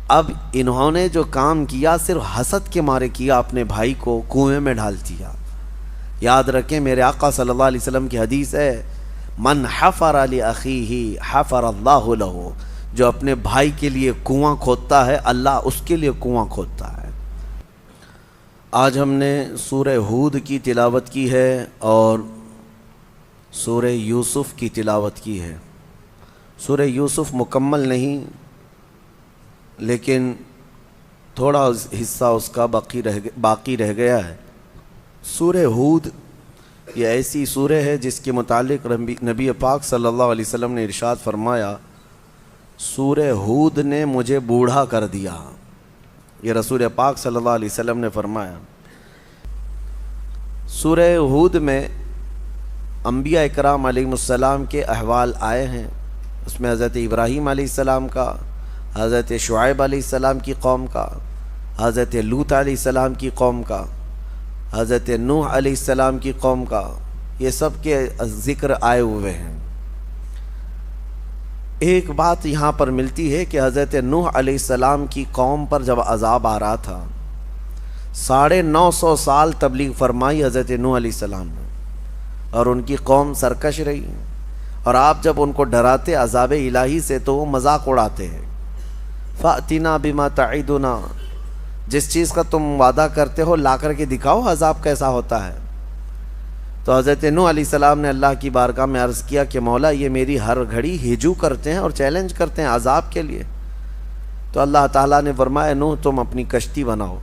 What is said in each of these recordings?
اب انہوں نے جو کام کیا صرف حسد کے مارے کیا، اپنے بھائی کو کنویں میں ڈال دیا۔ یاد رکھیں میرے آقا صلی اللہ علیہ وسلم کی حدیث ہے، من حفر لأخیہ حفر اللہ لہ، جو اپنے بھائی کے لیے کنواں کھودتا ہے اللہ اس کے لیے کنواں کھودتا ہے۔ آج ہم نے سورہ ہود کی تلاوت کی ہے اور سورہ یوسف کی تلاوت کی ہے۔ سورہ یوسف مکمل نہیں لیکن تھوڑا حصہ اس کا باقی رہ گیا ہے۔ سورہ ہود یہ ایسی سورہ ہے جس کے متعلق نبی پاک صلی اللہ علیہ وسلم نے ارشاد فرمایا، سورہ ہود نے مجھے بوڑھا کر دیا۔ یہ رسول پاک صلی اللہ علیہ وسلم نے فرمایا۔ سورہ ہود میں انبیاء اکرام علیہ السلام کے احوال آئے ہیں۔ اس میں حضرت ابراہیم علیہ السلام کا، حضرت شعیب علیہ السلام کی قوم کا، حضرت لوط علیہ السلام کی قوم کا، حضرت نوح علیہ السلام کی قوم کا، یہ سب کے ذکر آئے ہوئے ہیں۔ ایک بات یہاں پر ملتی ہے کہ حضرت نوح علیہ السلام کی قوم پر جب عذاب آ رہا تھا، 950 سال تبلیغ فرمائی حضرت نوح علیہ السلام نے، اور ان کی قوم سرکش رہی، اور آپ جب ان کو ڈراتے عذاب الہی سے تو وہ مذاق اڑاتے ہیں۔ فَأْتِنَا بِمَا تَعِدُنَا، جس چیز کا تم وعدہ کرتے ہو لا کر کے دکھاؤ عذاب کیسا ہوتا ہے۔ تو حضرت نوح علیہ السلام نے اللہ کی بارگاہ میں عرض کیا کہ مولا یہ میری ہر گھڑی ہجو کرتے ہیں اور چیلنج کرتے ہیں عذاب کے لیے۔ تو اللہ تعالیٰ نے فرمایا نوح تم اپنی کشتی بناؤ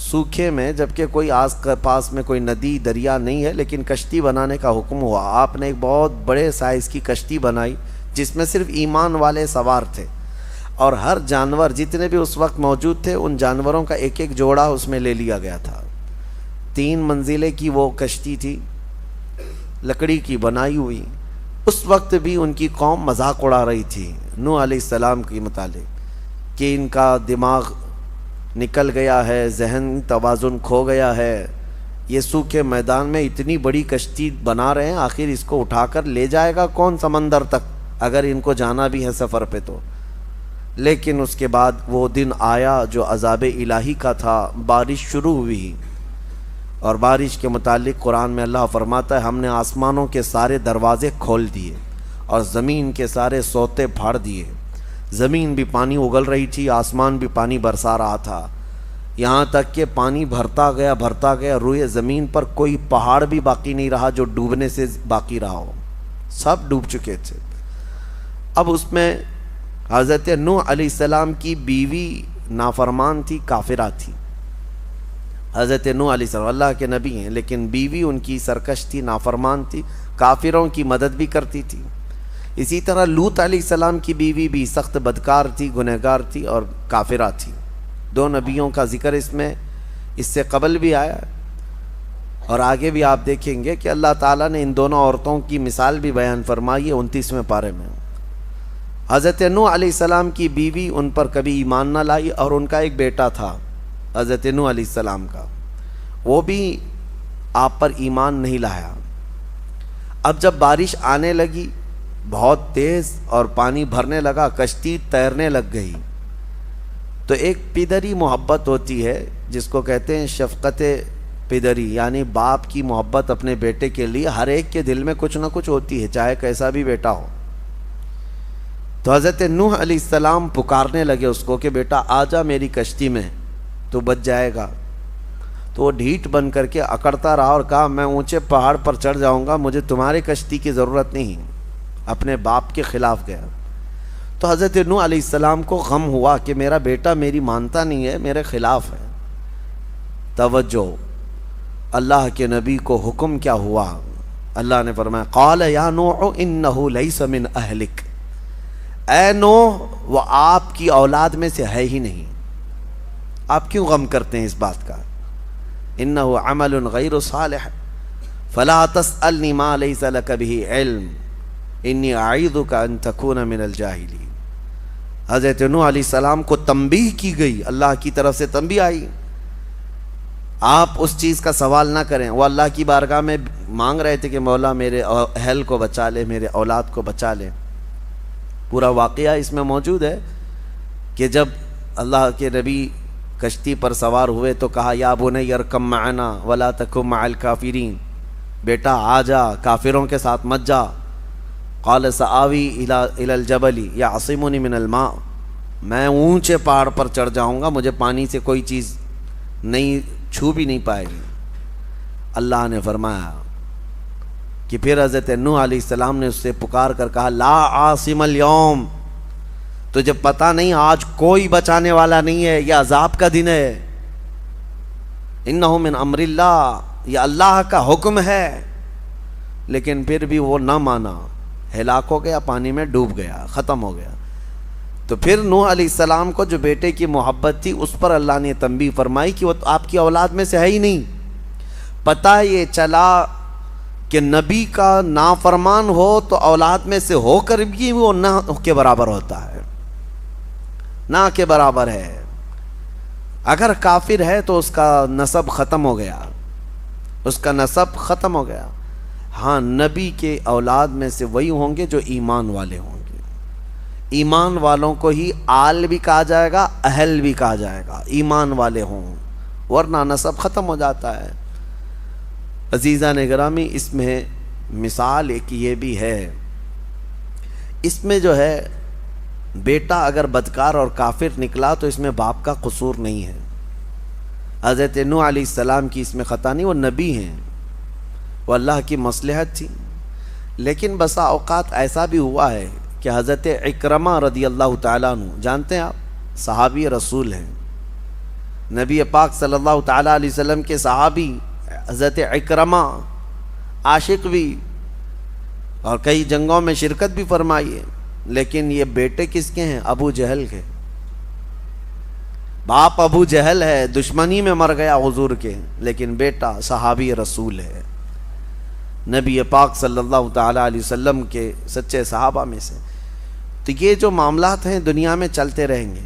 سوکھے میں، جبکہ کوئی آس پاس میں کوئی ندی دریا نہیں ہے، لیکن کشتی بنانے کا حکم ہوا۔ آپ نے ایک بہت بڑے سائز کی کشتی بنائی جس میں صرف ایمان والے سوار تھے، اور ہر جانور جتنے بھی اس وقت موجود تھے ان جانوروں کا ایک ایک جوڑا اس میں لے لیا گیا تھا۔ 3 منزلیں کی وہ کشتی تھی، لکڑی کی بنائی ہوئی۔ اس وقت بھی ان کی قوم مذاق اڑا رہی تھی نوح علیہ السلام کے متعلق کہ ان کا دماغ نکل گیا ہے، ذہن توازن کھو گیا ہے، یہ سوکھے میدان میں اتنی بڑی کشتی بنا رہے ہیں، آخر اس کو اٹھا کر لے جائے گا کون سمندر تک اگر ان کو جانا بھی ہے سفر پہ تو۔ لیکن اس کے بعد وہ دن آیا جو عذاب الہی کا تھا، بارش شروع ہوئی، اور بارش کے متعلق قرآن میں اللہ فرماتا ہے ہم نے آسمانوں کے سارے دروازے کھول دیے اور زمین کے سارے سوتے پھاڑ دیے۔ زمین بھی پانی اگل رہی تھی، آسمان بھی پانی برسا رہا تھا، یہاں تک کہ پانی بھرتا گیا، روئے زمین پر کوئی پہاڑ بھی باقی نہیں رہا جو ڈوبنے سے باقی رہا ہو، سب ڈوب چکے تھے۔ اب اس میں حضرت نوح علیہ السلام کی بیوی نافرمان تھی، کافرہ تھی۔ حضرت نوح علیہ السلام اللہ کے نبی ہیں لیکن بیوی ان کی سرکش تھی، نافرمان تھی، کافروں کی مدد بھی کرتی تھی۔ اسی طرح لوط علیہ السلام کی بیوی بھی سخت بدکار تھی، گنہگار تھی اور کافرہ تھی۔ 2 نبیوں کا ذکر اس سے قبل بھی آیا اور آگے بھی آپ دیکھیں گے کہ اللہ تعالیٰ نے ان دونوں عورتوں کی مثال بھی بیان فرمائی ہے 29ویں پارے میں۔ حضرت نوح علیہ السلام کی بیوی ان پر کبھی ایمان نہ لائی، اور ان کا ایک بیٹا تھا حضرت نوح علیہ السلام کا، وہ بھی آپ پر ایمان نہیں لایا۔ اب جب بارش آنے لگی بہت تیز اور پانی بھرنے لگا، کشتی تیرنے لگ گئی، تو ایک پدری محبت ہوتی ہے جس کو کہتے ہیں شفقت پدری، یعنی باپ کی محبت اپنے بیٹے کے لیے ہر ایک کے دل میں کچھ نہ کچھ ہوتی ہے، چاہے کیسا بھی بیٹا ہو۔ تو حضرت نوح علیہ السلام پکارنے لگے اس کو کہ بیٹا آ جا میری کشتی میں تو بچ جائے گا۔ تو وہ ڈھیٹ بن کر کے اکڑتا رہا اور کہا میں اونچے پہاڑ پر چڑھ جاؤں گا، مجھے تمہاری کشتی کی ضرورت نہیں، اپنے باپ کے خلاف گیا۔ تو حضرت نوح علیہ السلام کو غم ہوا کہ میرا بیٹا میری مانتا نہیں ہے، میرے خلاف ہے۔ توجہ، اللہ کے نبی کو حکم کیا ہوا؟ اللہ نے فرمایا قال یا نوح انہ لیس من اہلک، اے نوح وہ آپ کی اولاد میں سے ہے ہی نہیں، آپ کیوں غم کرتے ہیں اس بات کا؟ انہ عمل غیر صالح فلا تسألنی ما لیس لک بہ علم انی اعیذک ان تکون من الجاہلین۔ حضرت نوح علیہ السلام کو تنبیہ کی گئی، اللہ کی طرف سے تنبیہ آئی آپ اس چیز کا سوال نہ کریں۔ وہ اللہ کی بارگاہ میں مانگ رہے تھے کہ مولا میرے اہل کو بچا لے، میرے اولاد کو بچا لے۔ پورا واقعہ اس میں موجود ہے کہ جب اللہ کے نبی کشتی پر سوار ہوئے تو کہا یا بنی ارکب معنا ولا تکن مع الکافرین، بیٹا آ جا، کافروں کے ساتھ مت جا۔ قال سآوی الی الجبل یعصمنی من الماء، میں اونچے پہاڑ پر چڑھ جاؤں گا، مجھے پانی سے کوئی چیز نہیں چھو بھی نہیں پائے گی۔ اللہ نے فرمایا کہ پھر حضرت نوح علیہ السلام نے اس سے پکار کر کہا لا عاصم اليوم، تجھے پتہ نہیں آج کوئی بچانے والا نہیں ہے، یہ عذاب کا دن ہے، انہ من امر اللہ، یہ اللہ کا حکم ہے۔ لیکن پھر بھی وہ نہ مانا، ہلاک ہو گیا، پانی میں ڈوب گیا، ختم ہو گیا۔ تو پھر نوح علیہ السلام کو جو بیٹے کی محبت تھی اس پر اللہ نے تنبیہ فرمائی کہ وہ آپ کی اولاد میں سے ہے ہی نہیں۔ پتہ یہ چلا کہ نبی کا نافرمان ہو تو اولاد میں سے ہو کر بھی وہ نہ کے برابر ہوتا ہے، نہ کے برابر ہے۔ اگر کافر ہے تو اس کا نسب ختم ہو گیا، اس کا نسب ختم ہو گیا۔ ہاں، نبی کے اولاد میں سے وہی ہوں گے جو ایمان والے ہوں گے۔ ایمان والوں کو ہی آل بھی کہا جائے گا، اہل بھی کہا جائے گا، ایمان والے ہوں، ورنہ نسب ختم ہو جاتا ہے۔ عزیزان گرامی، اس میں مثال ایک یہ بھی ہے، اس میں جو ہے بیٹا اگر بدکار اور کافر نکلا تو اس میں باپ کا قصور نہیں ہے۔ حضرت نوح علیہ السلام کی اس میں خطا نہیں، وہ نبی ہیں، وہ اللہ کی مصلحت تھی۔ لیکن بسا اوقات ایسا بھی ہوا ہے کہ حضرت اکرمہ رضی اللہ تعالیٰ عنہ، جانتے ہیں آپ، صحابی رسول ہیں، نبی پاک صلی اللہ تعالیٰ علیہ وسلم کے صحابی حضرت اکرمہ، عاشق بھی، اور کئی جنگوں میں شرکت بھی فرمائی ہے۔ لیکن یہ بیٹے کس کے ہیں؟ ابو جہل کے۔ باپ ابو جہل ہے، دشمنی میں مر گیا حضور کے، لیکن بیٹا صحابی رسول ہے، نبی پاک صلی اللہ تعالیٰ علیہ وسلم کے سچے صحابہ میں سے۔ تو یہ جو معاملات ہیں دنیا میں چلتے رہیں گے،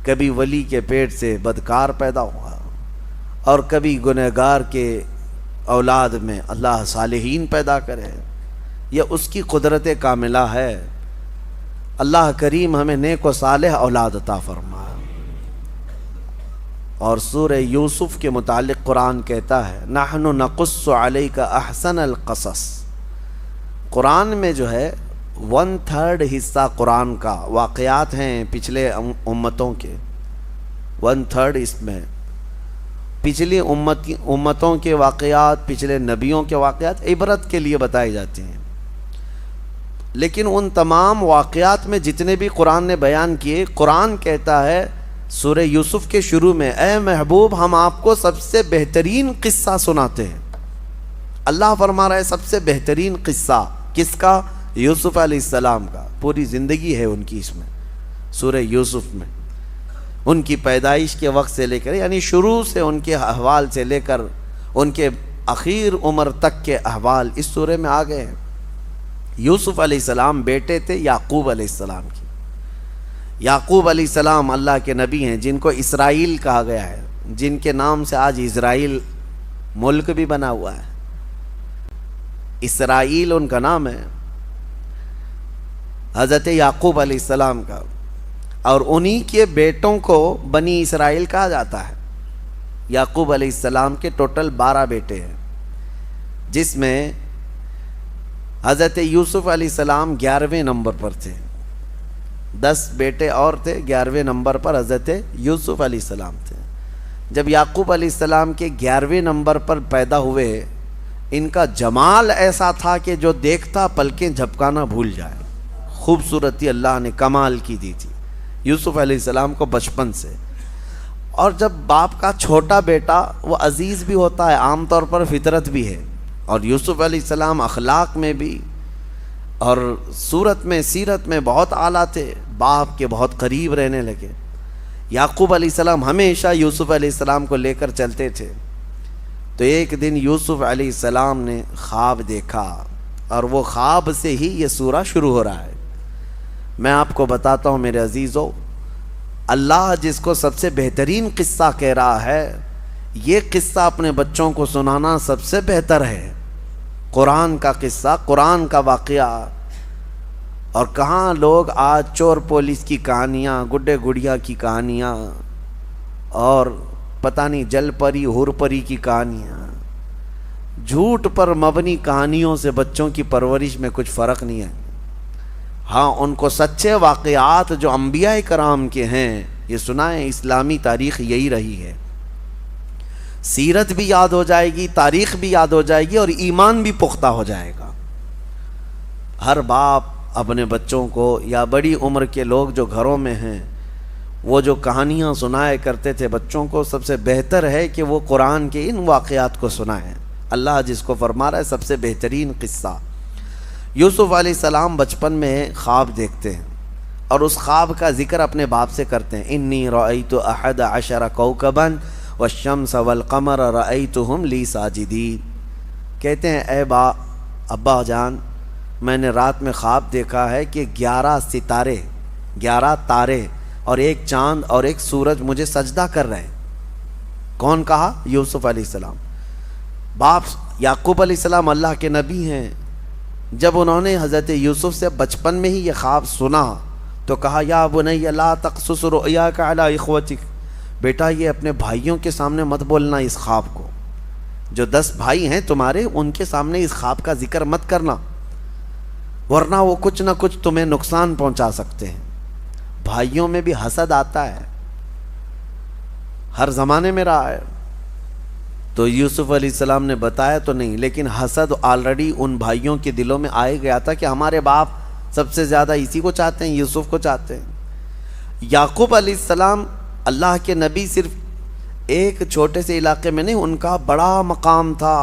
کبھی ولی کے پیٹ سے بدکار پیدا ہوا اور کبھی گنہگار کے اولاد میں اللہ صالحین پیدا کرے، یہ اس کی قدرت کاملہ ہے۔ اللہ کریم ہمیں نیک و صالح اولاد عطا فرمائے۔ اور سورہ یوسف کے متعلق قرآن کہتا ہے نحن نقص علیک احسن القصص، قرآن میں جو ہے 1/3 حصہ قرآن کا واقعات ہیں پچھلے امتوں کے، 1/3 اس میں پچھلی امتوں کے واقعات، پچھلے نبیوں کے واقعات عبرت کے لیے بتائے جاتے ہیں۔ لیکن ان تمام واقعات میں جتنے بھی قرآن نے بیان کیے، قرآن کہتا ہے سورہ یوسف کے شروع میں اے محبوب ہم آپ کو سب سے بہترین قصہ سناتے ہیں۔ اللہ فرما رہا ہے سب سے بہترین قصہ کس کا؟ یوسف علیہ السلام کا۔ پوری زندگی ہے ان کی اس میں، سورہ یوسف میں، ان کی پیدائش کے وقت سے لے کر، یعنی شروع سے ان کے احوال سے لے کر ان کے اخیر عمر تک کے احوال اس سورہ میں آ گئے ہیں۔ یوسف علیہ السلام بیٹے تھے یعقوب علیہ السلام کی۔ یعقوب علیہ السلام اللہ کے نبی ہیں جن کو اسرائیل کہا گیا ہے، جن کے نام سے آج اسرائیل ملک بھی بنا ہوا ہے۔ اسرائیل ان کا نام ہے، حضرت یعقوب علیہ السلام کا، اور انہی کے بیٹوں کو بنی اسرائیل کہا جاتا ہے۔ یعقوب علیہ السلام کے ٹوٹل 12 بیٹے ہیں، جس میں حضرت یوسف علیہ السلام 11ویں نمبر پر تھے۔ 10 بیٹے اور تھے، 11ویں نمبر پر حضرت یوسف علیہ السلام تھے۔ جب یعقوب علیہ السلام کے 11ویں نمبر پر پیدا ہوئے، ان کا جمال ایسا تھا کہ جو دیکھتا پلکیں جھپکانا بھول جائے، خوبصورتی اللہ نے کمال کی دی تھی یوسف علیہ السلام کو بچپن سے۔ اور جب باپ کا چھوٹا بیٹا وہ عزیز بھی ہوتا ہے، عام طور پر فطرت بھی ہے، اور یوسف علیہ السلام اخلاق میں بھی اور صورت میں سیرت میں بہت اعلیٰ تھے، باپ کے بہت قریب رہنے لگے۔ یعقوب علیہ السلام ہمیشہ یوسف علیہ السلام کو لے کر چلتے تھے۔ تو ایک دن یوسف علیہ السلام نے خواب دیکھا، اور وہ خواب سے ہی یہ سورہ شروع ہو رہا ہے۔ میں آپ کو بتاتا ہوں میرے عزیزو، اللہ جس کو سب سے بہترین قصہ کہہ رہا ہے، یہ قصہ اپنے بچوں کو سنانا سب سے بہتر ہے۔ قرآن کا قصہ، قرآن کا واقعہ، اور کہاں لوگ آج چور پولیس کی کہانیاں، گڈے گڑیا کی کہانیاں اور پتہ نہیں جل پری ہور پری کی کہانیاں، جھوٹ پر مبنی کہانیوں سے بچوں کی پرورش میں کچھ فرق نہیں ہے۔ ہاں ان کو سچے واقعات جو انبیاء کرام کے ہیں یہ سنائیں، اسلامی تاریخ یہی رہی ہے، سیرت بھی یاد ہو جائے گی، تاریخ بھی یاد ہو جائے گی اور ایمان بھی پختہ ہو جائے گا۔ ہر باپ اپنے بچوں کو یا بڑی عمر کے لوگ جو گھروں میں ہیں وہ جو کہانیاں سنائے کرتے تھے بچوں کو، سب سے بہتر ہے کہ وہ قرآن کے ان واقعات کو سنائیں۔ اللہ جس کو فرما رہا ہے سب سے بہترین قصہ، یوسف علیہ السلام بچپن میں خواب دیکھتے ہیں اور اس خواب کا ذکر اپنے باپ سے کرتے ہیں، انی رأیت احد عشر کوکبا والشمس والقمر رأیتہم لی ساجدین، کہتے ہیں اے ابا جان میں نے رات میں خواب دیکھا ہے کہ 11 ستارے، 11 تارے اور ایک چاند اور ایک سورج مجھے سجدہ کر رہے ہیں۔ کون کہا؟ یوسف علیہ السلام۔ باپ یعقوب علیہ السلام اللہ کے نبی ہیں، جب انہوں نے حضرت یوسف سے بچپن میں ہی یہ خواب سنا تو کہا یا بنی لا تقصص رؤیاک علی اخوتک، بیٹا یہ اپنے بھائیوں کے سامنے مت بولنا اس خواب کو، جو 10 بھائی ہیں تمہارے ان کے سامنے اس خواب کا ذکر مت کرنا، ورنہ وہ کچھ نہ کچھ تمہیں نقصان پہنچا سکتے ہیں۔ بھائیوں میں بھی حسد آتا ہے، ہر زمانے میں رہا ہے۔ تو یوسف علیہ السلام نے بتایا تو نہیں، لیکن حسد آلریڈی ان بھائیوں کے دلوں میں آئے گیا تھا کہ ہمارے باپ سب سے زیادہ اسی کو چاہتے ہیں، یوسف کو چاہتے ہیں۔ یعقوب علیہ السلام اللہ کے نبی صرف ایک چھوٹے سے علاقے میں نہیں، ان کا بڑا مقام تھا،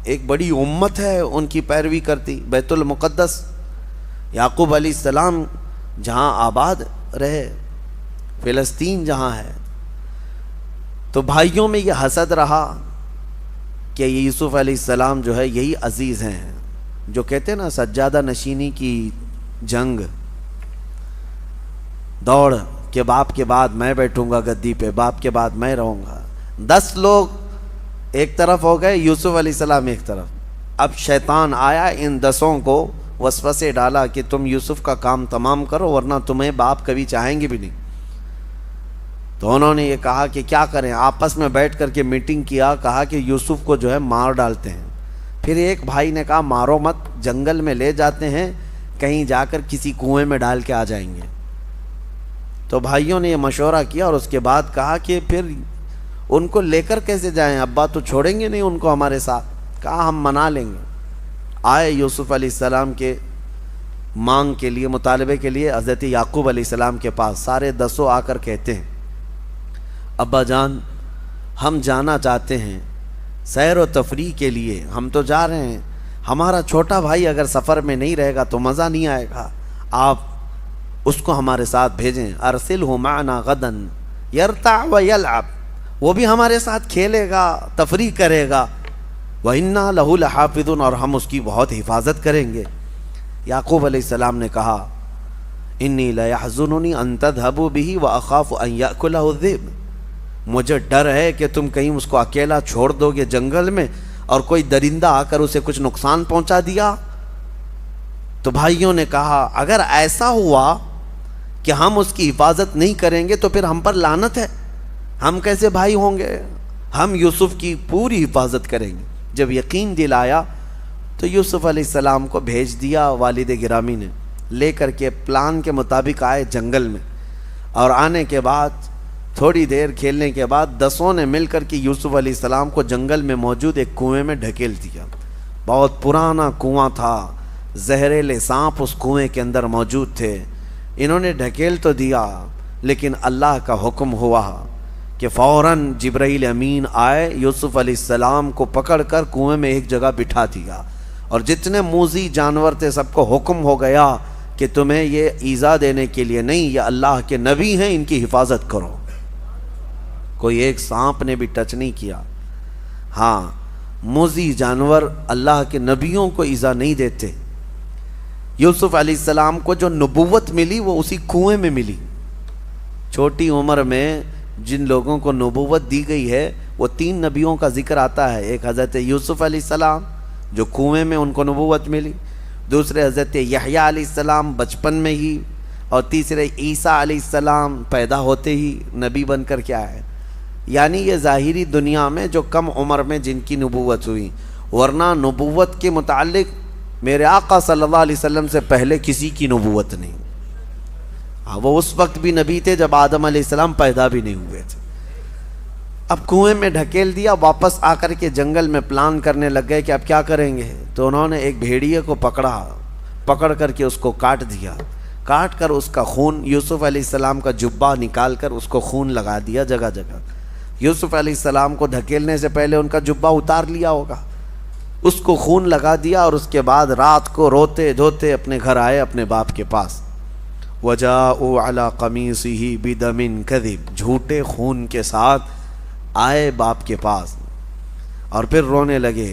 ایک بڑی امت ہے ان کی پیروی کرتی۔ بیت المقدس یعقوب علیہ السلام جہاں آباد رہے، فلسطین جہاں ہے، تو بھائیوں میں یہ حسد رہا کہ یوسف علیہ السلام جو ہے یہی عزیز ہیں، جو کہتے ہیں نا سجادہ نشینی کی جنگ، دوڑ کہ باپ کے بعد میں بیٹھوں گا گدی پہ، باپ کے بعد میں رہوں گا۔ 10 لوگ ایک طرف ہو گئے، یوسف علیہ السلام ایک طرف۔ اب شیطان آیا، ان 10 کو وسوسے ڈالا کہ تم یوسف کا کام تمام کرو ورنہ تمہیں باپ کبھی چاہیں گے بھی نہیں۔ تو انہوں نے یہ کہا کہ کیا کریں، آپس میں بیٹھ کر کے میٹنگ کیا، کہا کہ یوسف کو جو ہے مار ڈالتے ہیں۔ پھر ایک بھائی نے کہا مارو مت، جنگل میں لے جاتے ہیں، کہیں جا کر کسی کنویں میں ڈال کے آ جائیں گے۔ تو بھائیوں نے یہ مشورہ کیا اور اس کے بعد کہا کہ پھر ان کو لے کر کیسے جائیں، ابا تو چھوڑیں گے نہیں ان کو ہمارے ساتھ۔ کہا ہم منا لیں گے۔ آئے یوسف علیہ السلام کے مانگ کے لیے، مطالبے کے لیے حضرت یعقوب علیہ السلام کے پاس، سارے 10 آ کر کہتے ہیں ابا جان ہم جانا چاہتے ہیں سیر و تفریح کے لیے، ہم تو جا رہے ہیں، ہمارا چھوٹا بھائی اگر سفر میں نہیں رہے گا تو مزہ نہیں آئے گا، آپ اس کو ہمارے ساتھ بھیجیں۔ ارسلہ معنا غدا یرتع ویلعب، وہ بھی ہمارے ساتھ کھیلے گا، تفریح کرے گا، وَإِنَّا لَهُ لَحَافِظُونَ، اور ہم اس کی بہت حفاظت کریں گے۔ یعقوب علیہ السلام نے کہا انی لَيَحْزُنُنِي أَن تَذْهَبُوا بِهِ وَأَخَافُ أَن يَأْكُلَهُ الذِّئْبُ، مجھے ڈر ہے کہ تم کہیں اس کو اکیلا چھوڑ دو گے جنگل میں اور کوئی درندہ آ کر اسے کچھ نقصان پہنچا دیا۔ تو بھائیوں نے کہا اگر ایسا ہوا کہ ہم اس کی حفاظت نہیں کریں گے تو پھر ہم پر لعنت ہے، ہم کیسے بھائی ہوں گے، ہم یوسف کی پوری حفاظت کریں گے۔ جب یقین دلایا تو یوسف علیہ السلام کو بھیج دیا والد گرامی نے، لے کر کے پلان کے مطابق آئے جنگل میں، اور آنے کے بعد تھوڑی دیر کھیلنے کے بعد 10 نے مل کر کے یوسف علیہ السلام کو جنگل میں موجود ایک کنویں میں ڈھکیل دیا۔ بہت پرانا کنواں تھا، زہریلے سانپ اس کنویں کے اندر موجود تھے۔ انہوں نے ڈھکیل تو دیا لیکن اللہ کا حکم ہوا کہ فوراً جبرائیل امین آئے، یوسف علیہ السلام کو پکڑ کر کنویں میں ایک جگہ بٹھا دیا، اور جتنے موذی جانور تھے سب کو حکم ہو گیا کہ تمہیں یہ ایذا دینے کے لیے نہیں، یہ اللہ کے نبی ہیں، ان کی حفاظت کرو۔ کوئی ایک سانپ نے بھی ٹچ نہیں کیا۔ ہاں موذی جانور اللہ کے نبیوں کو ایذا نہیں دیتے۔ یوسف علیہ السلام کو جو نبوت ملی وہ اسی کنویں میں ملی۔ چھوٹی عمر میں جن لوگوں کو نبوت دی گئی ہے وہ 3 نبیوں کا ذکر آتا ہے، ایک حضرت یوسف علیہ السلام جو کنویں میں ان کو نبوت ملی، دوسرے حضرت یحییٰ علیہ السلام بچپن میں ہی، اور تیسرے عیسیٰ علیہ السلام پیدا ہوتے ہی نبی بن کر کے آئے. یعنی یہ ظاہری دنیا میں جو کم عمر میں جن کی نبوت ہوئی، ورنہ نبوت کے متعلق میرے آقا صلی اللہ علیہ وسلم سے پہلے کسی کی نبوت نہیں. وہ اس وقت بھی نبی تھے جب آدم علیہ السلام پیدا بھی نہیں ہوئے تھے. اب کنویں میں ڈھکیل دیا، واپس آ کر کے جنگل میں پلان کرنے لگ گئے کہ اب کیا کریں گے. تو انہوں نے ایک بھیڑیے کو پکڑ کر کے اس کو کاٹ دیا، کاٹ کر اس کا خون، یوسف علیہ السلام کا جبہ نکال کر اس کو خون لگا دیا جگہ جگہ. یوسف علیہ السلام کو دھکیلنے سے پہلے ان کا جبہ اتار لیا ہوگا، اس کو خون لگا دیا، اور اس کے بعد رات کو روتے دھوتے اپنے گھر آئے اپنے باپ کے پاس. وَجَاءُوا عَلَىٰ قَمِيصِهِ بِدَمٍ كَذِبٍ، جھوٹے خون کے ساتھ آئے باپ کے پاس اور پھر رونے لگے.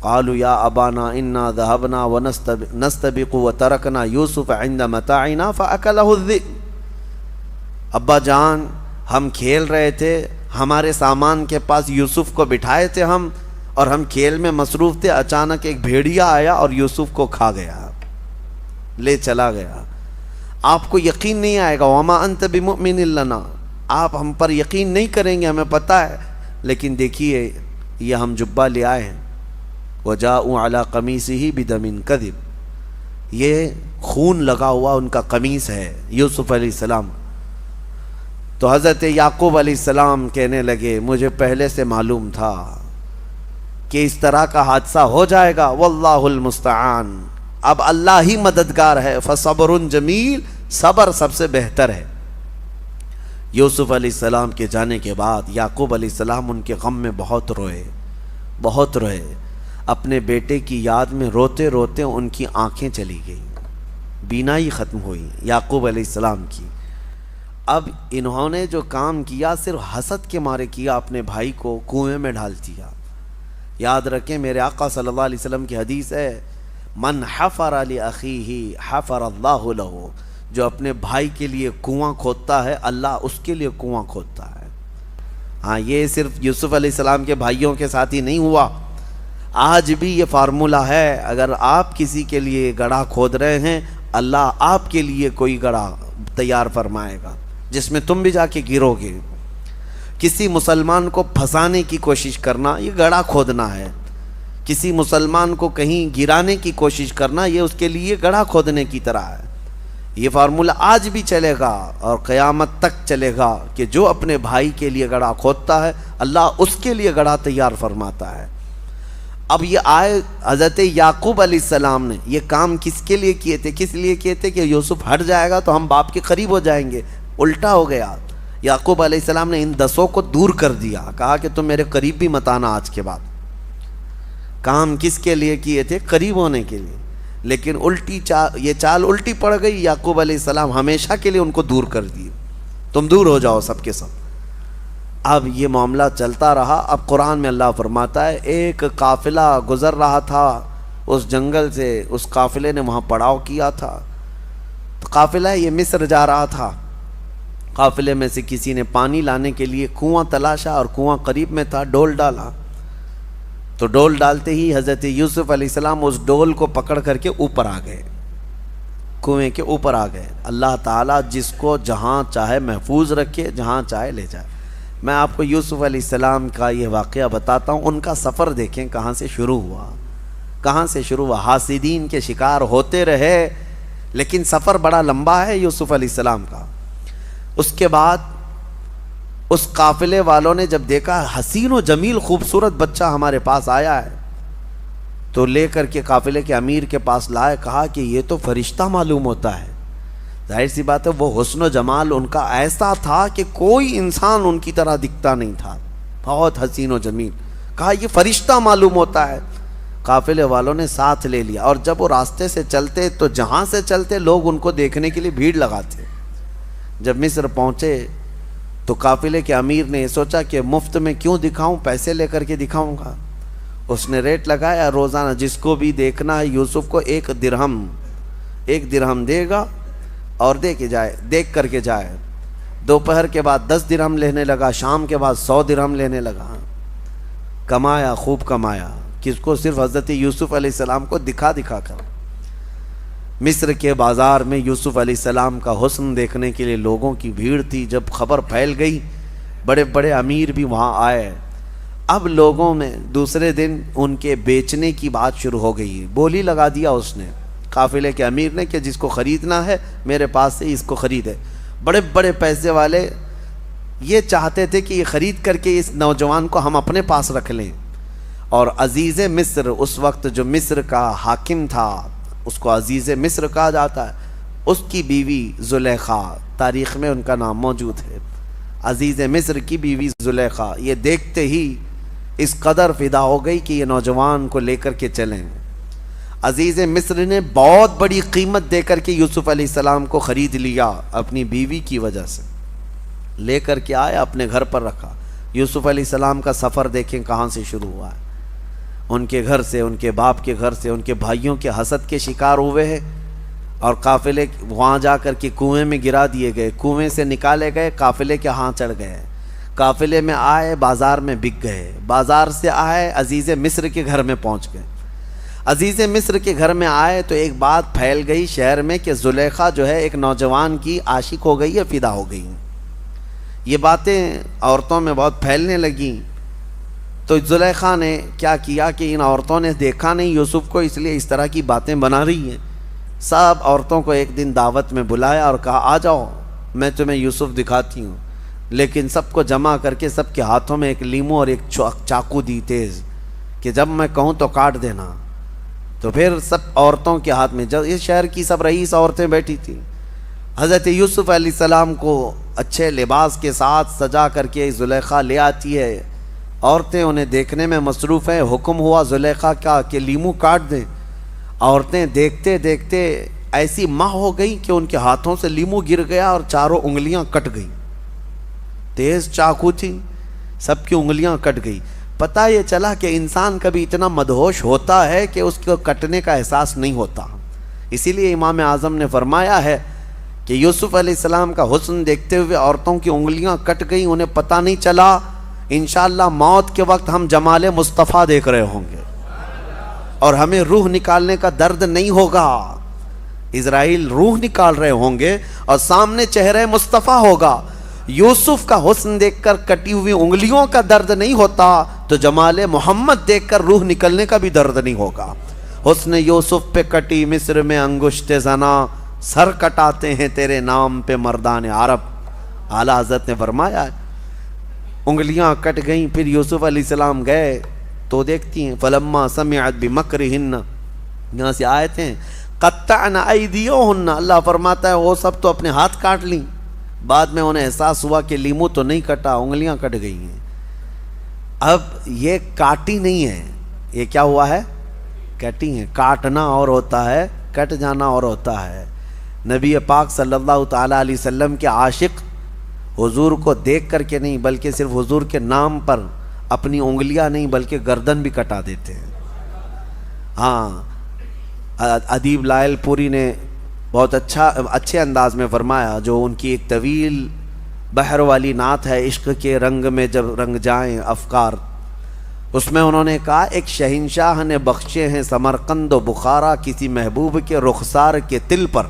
قالوا یا ابانا انا ذهبنا ونستبق وتركنا يوسف عند متاعنا فاكله الذئب. ابا جان ہم کھیل رہے تھے، ہمارے سامان کے پاس یوسف کو بٹھائے تھے ہم، اور ہم کھیل میں مصروف تھے، اچانک ایک بھیڑیا آیا اور یوسف کو کھا گیا، لے چلا گیا. آپ کو یقین نہیں آئے گا، وما انت بمؤمن لنا، آپ ہم پر یقین نہیں کریں گے، ہمیں پتہ ہے، لیکن دیکھیے یہ ہم جبہ لے آئے ہیں. وَجَاءُوا عَلَىٰ قَمِيصِهِ بِدَمٍ كَذِبٍ، یہ خون لگا ہوا ان کا قمیص ہے یوسف علیہ السلام. تو حضرت یعقوب علیہ السلام کہنے لگے مجھے پہلے سے معلوم تھا کہ اس طرح کا حادثہ ہو جائے گا. واللہ المستعان، اب اللہ ہی مددگار ہے. فصبر جمیل، صبر سب سے بہتر ہے. یوسف علیہ السلام کے جانے کے بعد یعقوب علیہ السلام ان کے غم میں بہت روئے. اپنے بیٹے کی یاد میں روتے روتے ان کی آنکھیں چلی گئیں، بینائی ختم ہوئی یعقوب علیہ السلام کی. اب انہوں نے جو کام کیا صرف حسد کے مارے کیا، اپنے بھائی کو کنویں میں ڈال دیا. یاد رکھیں میرے آقا صلی اللہ علیہ وسلم کی حدیث ہے، من حفر لأخیہ حفر اللہ لہ، جو اپنے بھائی کے لیے کنواں کھودتا ہے اللہ اس کے لیے کنواں کھودتا ہے. ہاں یہ صرف یوسف علیہ السلام کے بھائیوں کے ساتھ ہی نہیں ہوا، آج بھی یہ فارمولہ ہے. اگر آپ کسی کے لیے گڑھا کھود رہے ہیں، اللہ آپ کے لیے کوئی گڑھا تیار فرمائے گا جس میں تم بھی جا کے گرو گے. کسی مسلمان کو پھنسانے کی کوشش کرنا یہ گڑھا کھودنا ہے، کسی مسلمان کو کہیں گرانے کی کوشش کرنا یہ اس کے لیے گڑھا کھودنے کی طرح ہے. یہ فارمولہ آج بھی چلے گا اور قیامت تک چلے گا کہ جو اپنے بھائی کے لیے گڑھا کھودتا ہے اللہ اس کے لیے گڑھا تیار فرماتا ہے. اب یہ آئے حضرت یعقوب علیہ السلام نے یہ کام کس کے لیے کیے تھے؟ کس لیے کیے تھے کہ یوسف ہٹ جائے گا تو ہم باپ کے قریب ہو جائیں گے. الٹا ہو گیا. یعقوب علیہ السلام نے ان 10 کو دور کر دیا، کہا کہ تم میرے قریب بھی مت آنا آج کے بعد. کام کس کے لیے کیے تھے؟ قریب ہونے کے لیے. لیکن یہ چال الٹی پڑ گئی. یعقوب علیہ السلام ہمیشہ کے لیے ان کو دور کر دیے، تم دور ہو جاؤ سب کے سب. اب یہ معاملہ چلتا رہا. اب قرآن میں اللہ فرماتا ہے ایک قافلہ گزر رہا تھا اس جنگل سے، اس قافلے نے وہاں پڑاؤ کیا تھا. تو قافلہ یہ مصر جا رہا تھا. قافلے میں سے کسی نے پانی لانے کے لیے کنواں تلاشا اور کنواں قریب میں تھا، ڈول ڈالا. تو ڈول ڈالتے ہی حضرت یوسف علیہ السلام اس ڈول کو پکڑ کر کے اوپر آ گئے، کنویں کے اوپر آ گئے. اللہ تعالیٰ جس کو جہاں چاہے محفوظ رکھے، جہاں چاہے لے جائے. میں آپ کو یوسف علیہ السلام کا یہ واقعہ بتاتا ہوں. ان کا سفر دیکھیں کہاں سے شروع ہوا. حاسدین کے شکار ہوتے رہے لیکن سفر بڑا لمبا ہے یوسف علیہ السلام کا. اس کے بعد اس قافلے والوں نے جب دیکھا حسین و جمیل خوبصورت بچہ ہمارے پاس آیا ہے تو لے کر کے قافلے کے امیر کے پاس لائے، کہا کہ یہ تو فرشتہ معلوم ہوتا ہے. ظاہر سی بات ہے وہ حسن و جمال ان کا ایسا تھا کہ کوئی انسان ان کی طرح دکھتا نہیں تھا، بہت حسین و جمیل. کہا یہ فرشتہ معلوم ہوتا ہے. قافلے والوں نے ساتھ لے لیا اور جب وہ راستے سے چلتے تو جہاں سے چلتے لوگ ان کو دیکھنے کے لیے بھیڑ لگاتے. جب مصر پہنچے تو قافلے کے امیر نے یہ سوچا کہ مفت میں کیوں دکھاؤں، پیسے لے کر کے دکھاؤں گا. اس نے ریٹ لگایا، روزانہ جس کو بھی دیکھنا ہے یوسف کو 1 درہم دے گا اور دیکھ کر کے جائے. دوپہر کے بعد 10 درہم لینے لگا، شام کے بعد 100 درہم لینے لگا. کمایا، خوب کمایا. کس کو؟ صرف حضرت یوسف علیہ السلام کو دکھا کر. مصر کے بازار میں یوسف علیہ السلام کا حسن دیکھنے کے لیے لوگوں کی بھیڑ تھی. جب خبر پھیل گئی بڑے بڑے امیر بھی وہاں آئے. اب لوگوں میں دوسرے دن ان کے بیچنے کی بات شروع ہو گئی. بولی لگا دیا اس نے قافلے کے امیر نے کہ جس کو خریدنا ہے میرے پاس سے اس کو خریدے. بڑے بڑے پیسے والے یہ چاہتے تھے کہ یہ خرید کر کے اس نوجوان کو ہم اپنے پاس رکھ لیں. اور عزیز مصر اس وقت جو مصر کا حاکم تھا اس کو عزیز مصر کہا جاتا ہے, اس کی بیوی زلیخا, تاریخ میں ان کا نام موجود ہے. عزیز مصر کی بیوی زلیخا یہ دیکھتے ہی اس قدر فدا ہو گئی کہ یہ نوجوان کو لے کر کے چلیں. عزیز مصر نے بہت بڑی قیمت دے کر کے یوسف علیہ السلام کو خرید لیا اپنی بیوی کی وجہ سے. لے کر کے آیا اپنے گھر پر رکھا. یوسف علیہ السلام کا سفر دیکھیں کہاں سے شروع ہوا ہے. ان کے گھر سے, ان کے باپ کے گھر سے, ان کے بھائیوں کے حسد کے شکار ہوئے ہیں اور قافلے وہاں جا کر کے کنویں میں گرا دیے گئے. کنویں سے نکالے گئے, قافلے کے ہاں چڑھ گئے. قافلے میں آئے, بازار میں بک گئے. بازار سے آئے, عزیز مصر کے گھر میں پہنچ گئے. عزیز مصر کے گھر میں آئے تو ایک بات پھیل گئی شہر میں کہ زلیخا جو ہے ایک نوجوان کی عاشق ہو گئی ہے, فدا ہو گئی. یہ باتیں عورتوں میں بہت پھیلنے لگیں. تو زلیخا نے کیا کیا کہ ان عورتوں نے دیکھا نہیں یوسف کو, اس لیے اس طرح کی باتیں بنا رہی ہیں. سب عورتوں کو ایک دن دعوت میں بلایا اور کہا آ جاؤ میں تمہیں یوسف دکھاتی ہوں. لیکن سب کو جمع کر کے سب کے ہاتھوں میں ایک لیمو اور ایک چاقو دی تیز کہ جب میں کہوں تو کاٹ دینا. تو پھر سب عورتوں کے ہاتھ میں, جب اس شہر کی سب رئیس عورتیں بیٹھی تھیں, حضرت یوسف علیہ السلام کو اچھے لباس کے ساتھ سجا کر کے زلیخا لے آتی ہے. عورتیں انہیں دیکھنے میں مصروف ہیں. حکم ہوا زلیخا کا کہ لیمو کاٹ دیں. عورتیں دیکھتے دیکھتے ایسی ماہ ہو گئی کہ ان کے ہاتھوں سے لیمو گر گیا اور چاروں انگلیاں کٹ گئیں. تیز چاقو تھی, سب کی انگلیاں کٹ گئی. پتہ یہ چلا کہ انسان کبھی اتنا مدہوش ہوتا ہے کہ اس کو کٹنے کا احساس نہیں ہوتا. اسی لیے امام اعظم نے فرمایا ہے کہ یوسف علیہ السلام کا حسن دیکھتے ہوئے عورتوں کی انگلیاں کٹ گئیں, انہیں پتہ نہیں چلا. انشاءاللہ موت کے وقت ہم جمال مصطفیٰ دیکھ رہے ہوں گے اور ہمیں روح نکالنے کا درد نہیں ہوگا. اسرائیل روح نکال رہے ہوں گے اور سامنے چہرہ مصطفیٰ ہوگا. یوسف کا حسن دیکھ کر کٹی ہوئی انگلیوں کا درد نہیں ہوتا تو جمال محمد دیکھ کر روح نکلنے کا بھی درد نہیں ہوگا. حسن یوسف پہ کٹی مصر میں انگشت زنا, سر کٹاتے ہیں تیرے نام پہ مردان عرب. اعلیٰ حضرت نے فرمایا انگلیاں کٹ گئیں. پھر یوسف علیہ السلام گئے تو دیکھتی ہیں فلما سمعت بمکرہن, یہاں سے آیت ہیں قطعن ایدیہن, اللہ فرماتا ہے وہ سب تو اپنے ہاتھ کاٹ لیں. بعد میں انہیں احساس ہوا کہ لیمو تو نہیں کٹا, انگلیاں کٹ گئی ہیں. اب یہ کاٹی نہیں ہے, یہ کیا ہوا ہے, کٹی ہیں. کاٹنا اور ہوتا ہے, کٹ جانا اور ہوتا ہے. نبی پاک صلی اللہ تعالیٰ علیہ وسلم کے عاشق حضور کو دیکھ کر کے نہیں بلکہ صرف حضور کے نام پر اپنی انگلیاں نہیں بلکہ گردن بھی کٹا دیتے ہیں. ہاں, ادیب لائل پوری نے بہت اچھے انداز میں فرمایا, جو ان کی ایک طویل بحر والی نعت ہے عشق کے رنگ میں جب رنگ جائیں افکار, اس میں انہوں نے کہا ایک شہنشاہ نے بخشے ہیں سمرقند و بخارا کسی محبوب کے رخسار کے تل پر,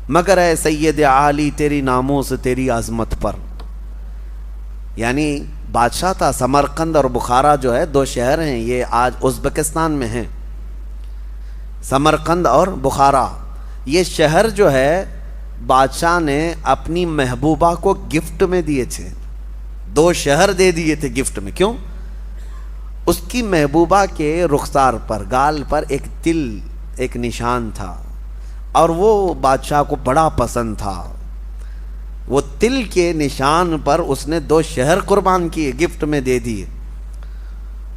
مگر اے سید عالی تیری ناموس تیری عظمت پر. یعنی بادشاہ تھا. سمرقند اور بخارا جو ہے دو شہر ہیں, یہ آج ازبکستان میں ہیں. سمرقند اور بخارا یہ شہر جو ہے بادشاہ نے اپنی محبوبہ کو گفٹ میں دیے تھے. دو شہر دے دیے تھے گفٹ میں. کیوں؟ اس کی محبوبہ کے رخسار پر, گال پر ایک تل, ایک نشان تھا اور وہ بادشاہ کو بڑا پسند تھا. وہ تل کے نشان پر اس نے دو شہر قربان کیے, گفٹ میں دے دیے.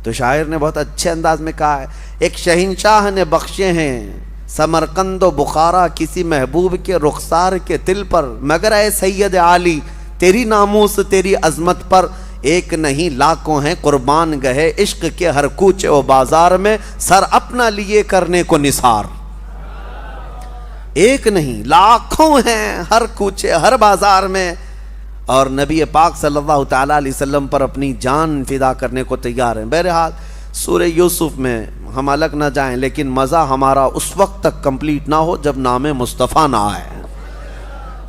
تو شاعر نے بہت اچھے انداز میں کہا ہے ایک شہنشاہ نے بخشے ہیں سمرقند و بخارا کسی محبوب کے رخسار کے تل پر, مگر اے سید عالی تیری ناموس تیری عظمت پر ایک نہیں لاکھوں ہیں قربان گئے عشق کے ہر کوچے و بازار میں سر اپنا لیے کرنے کو نثار. ایک نہیں لاکھوں ہیں ہر کوچے ہر بازار میں, اور نبی پاک صلی اللہ تعالیٰ علیہ وسلم پر اپنی جان فدا کرنے کو تیار ہیں. بہرحال سورہ یوسف میں ہم الگ نہ جائیں، لیکن مزہ ہمارا اس وقت تک کمپلیٹ نہ ہو جب نام مصطفیٰ نہ آئے۔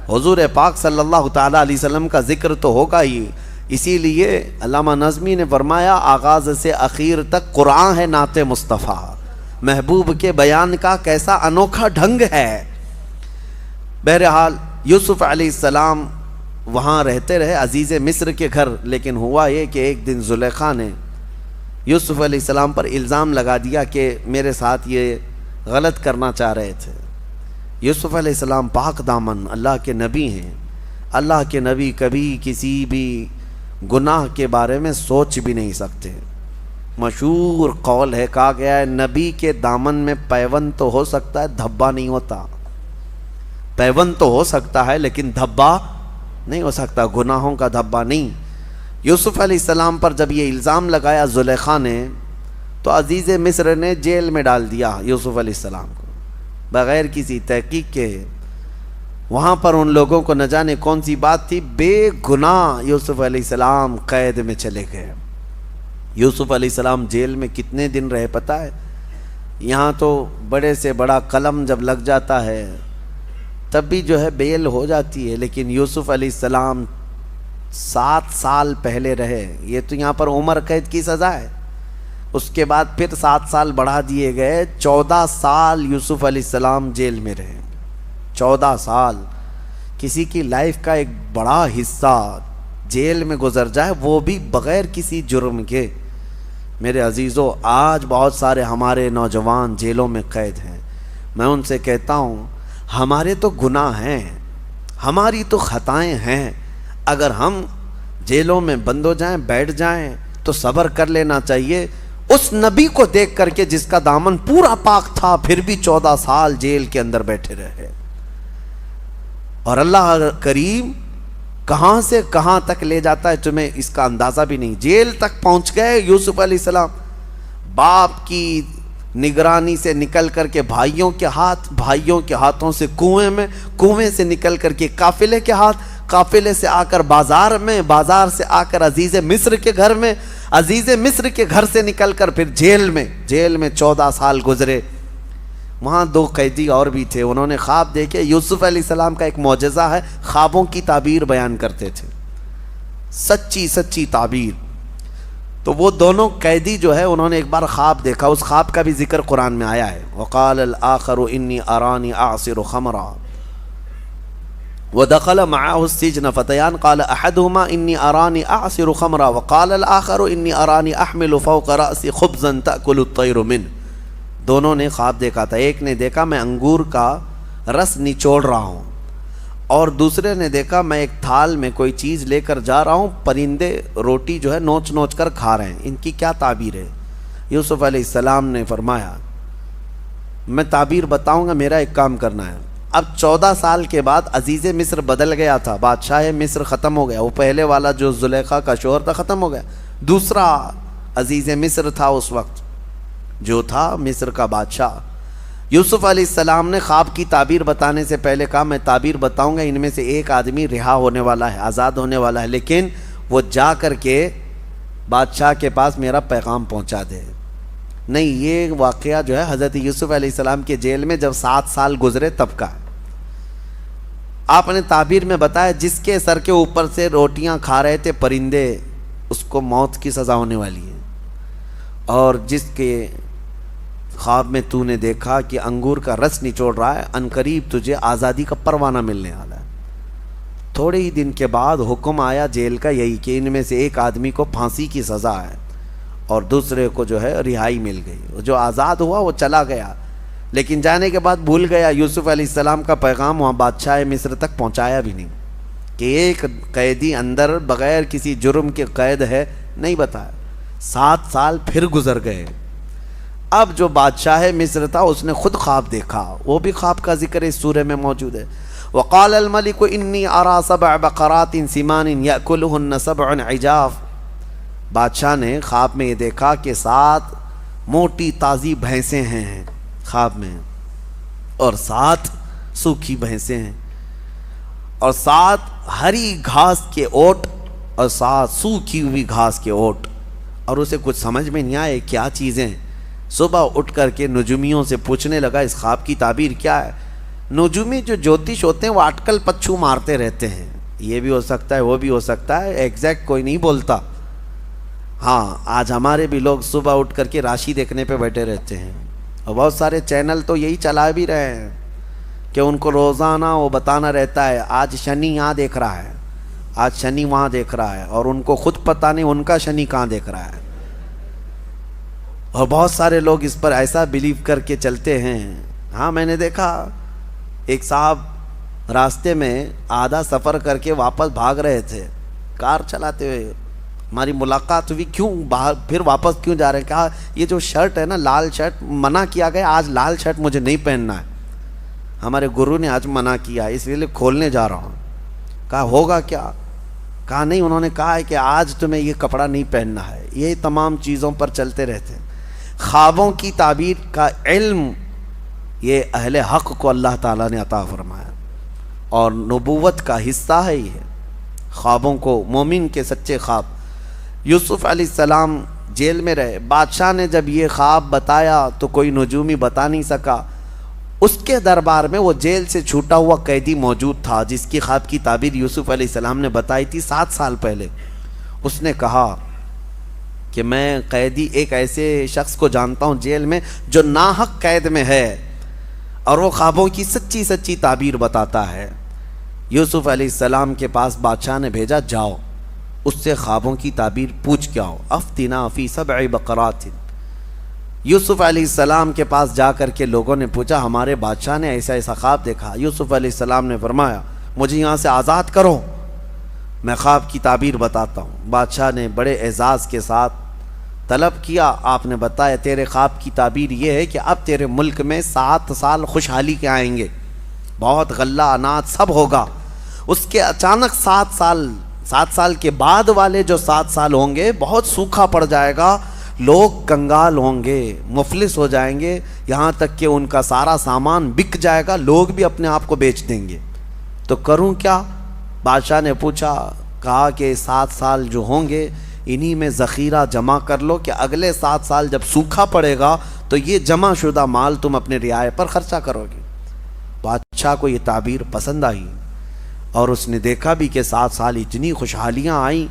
حضور پاک صلی اللہ تعالیٰ علیہ وسلم کا ذکر تو ہوگا ہی، اسی لیے علامہ نظمی نے فرمایا آغاز سے اخیر تک قرآن ہے نعت مصطفیٰ، محبوب کے بیان کا کیسا انوکھا ڈھنگ ہے۔ بہرحال یوسف علیہ السلام وہاں رہتے رہے عزیز مصر کے گھر، لیکن ہوا یہ کہ ایک دن زلیخا نے یوسف علیہ السلام پر الزام لگا دیا کہ میرے ساتھ یہ غلط کرنا چاہ رہے تھے۔ یوسف علیہ السلام پاک دامن اللہ کے نبی ہیں، اللہ کے نبی کبھی کسی بھی گناہ کے بارے میں سوچ بھی نہیں سکتے۔ مشہور قول ہے، کہا گیا ہے نبی کے دامن میں پیوند تو ہو سکتا ہے، دھبا نہیں ہوتا۔ پیوند تو ہو سکتا ہے لیکن دھبا نہیں ہو سکتا، گناہوں کا دھبا نہیں۔ یوسف علیہ السلام پر جب یہ الزام لگایا زلیخا نے، تو عزیز مصر نے جیل میں ڈال دیا یوسف علیہ السلام کو بغیر کسی تحقیق کے۔ وہاں پر ان لوگوں کو نہ جانے کون سی بات تھی، بے گناہ یوسف علیہ السلام قید میں چلے گئے۔ یوسف علیہ السلام جیل میں کتنے دن رہے پتہ ہے؟ یہاں تو بڑے سے بڑا قلم جب لگ جاتا ہے تب بھی جو ہے بیل ہو جاتی ہے، لیکن یوسف علیہ السلام 7 سال پہلے رہے۔ یہ تو یہاں پر عمر قید کی سزا ہے، اس کے بعد پھر 7 سال بڑھا دیے گئے، 14 سال یوسف علیہ السلام جیل میں رہے۔ 14 سال کسی کی لائف کا ایک بڑا حصہ جیل میں گزر جائے، وہ بھی بغیر کسی جرم کے۔ میرے عزیزو، آج بہت سارے ہمارے نوجوان جیلوں میں قید ہیں۔ میں ان سے کہتا ہوں ہمارے تو گناہ ہیں، ہماری تو خطائیں ہیں، اگر ہم جیلوں میں بند ہو جائیں، بیٹھ جائیں تو صبر کر لینا چاہیے۔ اس نبی کو دیکھ کر کے جس کا دامن پورا پاک تھا، پھر بھی 14 سال جیل کے اندر بیٹھے رہے، اور اللہ کریم کہاں سے کہاں تک لے جاتا ہے تمہیں اس کا اندازہ بھی نہیں۔ جیل تک پہنچ گئے یوسف علیہ السلام، باپ کی نگرانی سے نکل کر کے بھائیوں کے ہاتھوں سے کنویں سے نکل کر کے قافلے کے ہاتھ، قافلے سے آ کر بازار میں، بازار سے آ کر عزیز مصر کے گھر میں، عزیز مصر کے گھر سے نکل کر پھر جیل میں 14 سال گزرے۔ وہاں 2 قیدی اور بھی تھے، انہوں نے خواب دیکھے۔ یوسف علیہ السلام کا ایک معجزہ ہے، خوابوں کی تعبیر بیان کرتے تھے، سچی تعبیر۔ تو وہ دونوں قیدی جو ہے انہوں نے ایک بار خواب دیکھا، اس خواب کا بھی ذکر قرآن میں آیا ہے۔ وقال الآخر انی ارانی اعصر خمرا ودخل معه السجن فتيان قال احدهما انی ارانی اعصر خمرا وقال الآخر انی ارانی احمل فوق رأسی خبزا تأکل الطیر منه۔ دونوں نے خواب دیکھا تھا، ایک نے دیکھا میں انگور کا رس نچوڑ رہا ہوں، اور دوسرے نے دیکھا میں ایک تھال میں کوئی چیز لے کر جا رہا ہوں، پرندے روٹی جو ہے نوچ کر کھا رہے ہیں، ان کی کیا تعبیر ہے؟ یوسف علیہ السلام نے فرمایا میں تعبیر بتاؤں گا، میرا ایک کام کرنا ہے۔ اب 14 سال کے بعد عزیز مصر بدل گیا تھا، بادشاہ مصر ختم ہو گیا، وہ پہلے والا جو زلیخا کا شوہر تھا ختم ہو گیا، دوسرا عزیز مصر تھا اس وقت جو تھا مصر کا بادشاہ۔ یوسف علیہ السلام نے خواب کی تعبیر بتانے سے پہلے کہا میں تعبیر بتاؤں گا، ان میں سے ایک آدمی رہا ہونے والا ہے، آزاد ہونے والا ہے، لیکن وہ جا کر کے بادشاہ کے پاس میرا پیغام پہنچا دے۔ نہیں، یہ واقعہ جو ہے حضرت یوسف علیہ السلام کے جیل میں جب 7 سال گزرے تب کا ہے۔ آپ نے تعبیر میں بتایا جس کے سر کے اوپر سے روٹیاں کھا رہے تھے پرندے، اس کو موت کی سزا ہونے والی ہے، اور جس کے خواب میں تو نے دیکھا کہ انگور کا رس نچوڑ رہا ہے، عنقریب تجھے آزادی کا پروانہ ملنے والا ہے۔ تھوڑے ہی دن کے بعد حکم آیا جیل کا یہی کہ ان میں سے ایک آدمی کو پھانسی کی سزا ہے اور دوسرے کو جو ہے رہائی مل گئی۔ جو آزاد ہوا وہ چلا گیا، لیکن جانے کے بعد بھول گیا یوسف علیہ السلام کا پیغام وہاں بادشاہ مصر تک پہنچایا بھی نہیں کہ ایک قیدی اندر بغیر کسی جرم کے قید ہے، نہیں بتایا۔ 7 سال پھر گزر گئے۔ اب جو بادشاہ مصر تھا اس نے خود خواب دیکھا، وہ بھی خواب کا ذکر اس سورہ میں موجود ہے۔ وقال الملك انی ارى 7 بقرات سمان یأکلهن 7 عجاف۔ بادشاہ نے خواب میں یہ دیکھا کہ 7 موٹی تازی بھینسیں ہیں خواب میں، اور 7 سوکھی بھینسیں ہیں، اور 7 ہری گھاس کے اوٹ اور 7 سوکھی ہوئی گھاس کے اوٹ، اور اسے کچھ سمجھ میں نہیں آئے کیا چیزیں. صبح اٹھ کر کے نجومیوں سے پوچھنے لگا اس خواب کی تعبیر کیا ہے. نجومی جو جوتش ہوتے ہیں وہ اٹکل پچھو مارتے رہتے ہیں, یہ بھی ہو سکتا ہے وہ بھی ہو سکتا ہے, ایگزیکٹ کوئی نہیں بولتا. ہاں آج ہمارے بھی لوگ صبح اٹھ کر کے راشی دیکھنے پہ بیٹھے رہتے ہیں, اور بہت سارے چینل تو یہی چلا بھی رہے ہیں کہ ان کو روزانہ وہ بتانا رہتا ہے آج شنی یہاں دیکھ رہا ہے, آج شنی وہاں دیکھ رہا ہے, اور ان کو خود پتہ نہیں ان کا شنی کہاں دیکھ رہا ہے. اور بہت سارے لوگ اس پر ایسا بلیو کر کے چلتے ہیں. ہاں میں نے دیکھا ایک صاحب راستے میں آدھا سفر کر کے واپس بھاگ رہے تھے کار چلاتے ہوئے, ہماری ملاقات ہوئی, کیوں باہر پھر واپس کیوں جا رہے ہیں؟ کہا یہ جو شرٹ ہے نا لال شرٹ, منع کیا گیا آج لال شرٹ مجھے نہیں پہننا ہے, ہمارے گرو نے آج منع کیا اس لیے کھولنے جا رہا ہوں. کہا ہوگا کیا؟ کہا نہیں, انہوں نے کہا ہے کہ آج تمہیں یہ کپڑا نہیں پہننا ہے. یہ تمام چیزوں پر چلتے رہتے ہیں. خوابوں کی تعبیر کا علم یہ اہل حق کو اللہ تعالیٰ نے عطا فرمایا, اور نبوت کا حصہ ہے یہ خوابوں کو, مومن کے سچے خواب. یوسف علیہ السلام جیل میں رہے, بادشاہ نے جب یہ خواب بتایا تو کوئی نجومی بتا نہیں سکا. اس کے دربار میں وہ جیل سے چھوٹا ہوا قیدی موجود تھا جس کی خواب کی تعبیر یوسف علیہ السلام نے بتائی تھی 7 سال پہلے. اس نے کہا کہ میں قیدی ایک ایسے شخص کو جانتا ہوں جیل میں جو ناحق قید میں ہے, اور وہ خوابوں کی سچی سچی تعبیر بتاتا ہے. یوسف علیہ السلام کے پاس بادشاہ نے بھیجا, جاؤ اس سے خوابوں کی تعبیر پوچھ کے آؤ. افتنا فی 7 بقرات. یوسف علیہ السلام کے پاس جا کر کے لوگوں نے پوچھا ہمارے بادشاہ نے ایسا ایسا خواب دیکھا. یوسف علیہ السلام نے فرمایا مجھے یہاں سے آزاد کرو, میں خواب کی تعبیر بتاتا ہوں. بادشاہ نے بڑے اعزاز کے ساتھ طلب کیا. آپ نے بتایا تیرے خواب کی تعبیر یہ ہے کہ اب تیرے ملک میں 7 سال خوشحالی کے آئیں گے, بہت غلہ اناج سب ہوگا. اس کے اچانک 7 سال کے بعد والے جو 7 سال ہوں گے بہت سوکھا پڑ جائے گا, لوگ کنگال ہوں گے, مفلس ہو جائیں گے, یہاں تک کہ ان کا سارا سامان بک جائے گا, لوگ بھی اپنے آپ کو بیچ دیں گے. تو کروں کیا؟ بادشاہ نے پوچھا. کہا کہ 7 سال جو ہوں گے انہی میں ذخیرہ جمع کر لو کہ اگلے 7 سال جب سوکھا پڑے گا تو یہ جمع شدہ مال تم اپنے رعایا پر خرچہ کرو گے. بادشاہ کو یہ تعبیر پسند آئی, اور اس نے دیکھا بھی کہ 7 سال اتنی خوشحالیاں آئیں